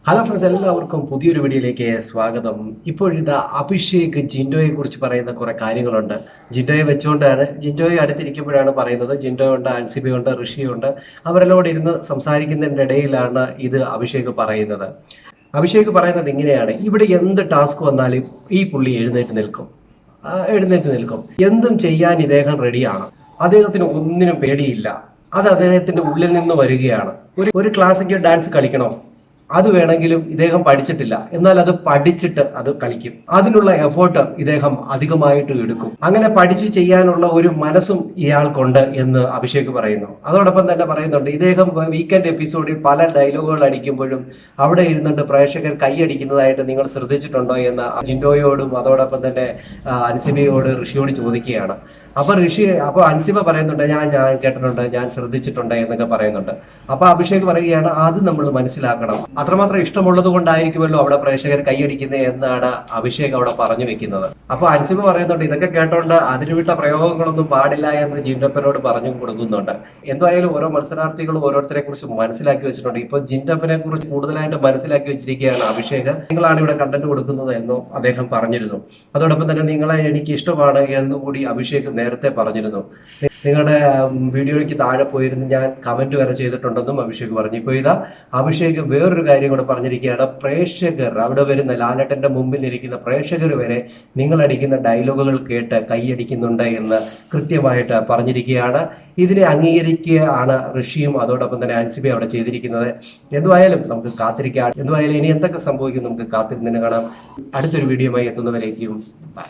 Hello friends, എല്ലാവർക്കും പുതിയൊരു വീഡിയോയിലേക്ക് സ്വാഗതം. ഇപ്പോഴിതാ അഭിഷേക് ജിൻഡോയെ കുറിച്ച് പറയുന്ന കുറെ കാര്യങ്ങളുണ്ട്. ജിൻഡോയെ വെച്ചുകൊണ്ടാണ്, ജിൻഡോയെ അടുത്തിരിക്കുമ്പോഴാണ് പറയുന്നത്. ജിൻഡോ ഉണ്ട്, അൻസിബി ഉണ്ട്, ഋഷി ഉണ്ട്. അവരെല്ലാം ഇരുന്ന് സംസാരിക്കുന്നതിൻ്റെ ഇടയിലാണ് ഇത് അഭിഷേക് പറയുന്നത്. അഭിഷേക് പറയുന്നത് ഇങ്ങനെയാണ്: ഇവിടെ എന്ത് ടാസ്ക് വന്നാലും ഈ പുള്ളി എഴുന്നേറ്റ് നിൽക്കും. എന്തും ചെയ്യാൻ ഇദ്ദേഹം റെഡിയാണ്. അദ്ദേഹത്തിന് ഒന്നിനും പേടിയില്ല. അത് അദ്ദേഹത്തിന്റെ ഉള്ളിൽ നിന്ന് വരികയാണ്. ഒരു ക്ലാസിക്കൽ ഡാൻസ് കളിക്കണോ, അത് വേണമെങ്കിലും ഇദ്ദേഹം പഠിച്ചിട്ടില്ല, എന്നാൽ അത് പഠിച്ചിട്ട് അത് കളിക്കും. അതിനുള്ള എഫേർട്ട് ഇദ്ദേഹം അധികമായിട്ട് എടുക്കും. അങ്ങനെ പഠിച്ച് ചെയ്യാനുള്ള ഒരു മനസ്സും ഇയാൾക്കുണ്ട് എന്ന് അഭിഷേക് പറയുന്നു. അതോടൊപ്പം തന്നെ പറയുന്നുണ്ട്, ഇദ്ദേഹം വീക്കെൻഡ് എപ്പിസോഡിൽ പല ഡയലോഗുകൾ അടിക്കുമ്പോഴും അവിടെ ഇരുന്നുകൊണ്ട് പ്രേക്ഷകർ കൈയടിക്കുന്നതായിട്ട് നിങ്ങൾ ശ്രദ്ധിച്ചിട്ടുണ്ടോ എന്ന് ജിൻഡോയോടും അതോടൊപ്പം തന്നെ അൻസിബയോട് ഋഷിയോട് ചോദിക്കുകയാണ്. അപ്പൊ അൻസിബ പറയുന്നുണ്ട്, ഞാൻ കേട്ടിട്ടുണ്ട്, ഞാൻ ശ്രദ്ധിച്ചിട്ടുണ്ട് എന്നൊക്കെ പറയുന്നുണ്ട്. അപ്പൊ അഭിഷേക് പറയുകയാണ്, അത് നമ്മൾ മനസ്സിലാക്കണം. അത്രമാത്രം ഇഷ്ടമുള്ളത് കൊണ്ടായിരിക്കുമല്ലോ അവിടെ പ്രേക്ഷകർ കൈയടിക്കുന്നത് എന്നാണ് അഭിഷേക് അവിടെ പറഞ്ഞു വെക്കുന്നത്. അപ്പൊ അൻസിബ പറയുന്നുണ്ട്, ഇതൊക്കെ കേട്ടോണ്ട് അതിരുവിട്ട പ്രയോഗങ്ങളൊന്നും പാടില്ല എന്ന് ജിൻഡപ്പനോട് പറഞ്ഞു കൊടുക്കുന്നുണ്ട്. എന്തായാലും ഓരോ മത്സരാർത്ഥികളും ഓരോരുത്തരെ കുറിച്ച് മനസ്സിലാക്കി വെച്ചിട്ടുണ്ട്. ഇപ്പൊ ജിൻഡപ്പനെ കുറിച്ച് കൂടുതലായിട്ട് മനസ്സിലാക്കി വെച്ചിരിക്കുകയാണ് അഭിഷേക്. നിങ്ങളാണ് ഇവിടെ കണ്ടന്റ് കൊടുക്കുന്നത് എന്നും അദ്ദേഹം പറഞ്ഞിരുന്നു. അതോടൊപ്പം തന്നെ നിങ്ങളെ എനിക്ക് ഇഷ്ടമാണ് എന്നുകൂടി അഭിഷേക് നേരത്തെ പറഞ്ഞിരുന്നു. നിങ്ങളുടെ വീഡിയോയ്ക്ക് താഴെ പോയിരുന്ന് ഞാൻ കമന്റ് വരെ ചെയ്തിട്ടുണ്ടെന്നും അഭിഷേക് പറഞ്ഞു. ഇപ്പൊ ഇതാ അഭിഷേക് വേറൊരു കാര്യം കൂടെ പറഞ്ഞിരിക്കുകയാണ്. പ്രേക്ഷകർ, അവിടെ വരുന്ന ലാലേട്ടന്റെ മുമ്പിൽ ഇരിക്കുന്ന പ്രേക്ഷകർ വരെ നിങ്ങൾ അടിക്കുന്ന ഡയലോഗുകൾ കേട്ട് കൈയടിക്കുന്നുണ്ട് എന്ന് കൃത്യമായിട്ട് പറഞ്ഞിരിക്കുകയാണ്. ഇതിനെ അംഗീകരിക്കുകയാണ് ഋഷിയും അതോടൊപ്പം തന്നെ അൻസിബയും അവിടെ ചെയ്തിരിക്കുന്നത്. എന്തുവായാലും നമുക്ക് കാത്തിരിക്കാം. എന്തുവായാലും ഇനി എന്തൊക്കെ സംഭവിക്കും നമുക്ക് കാത്തിരുന്ന് കാണാം. അടുത്തൊരു വീഡിയോയുമായി എത്തുന്നവരേക്കും ബൈ.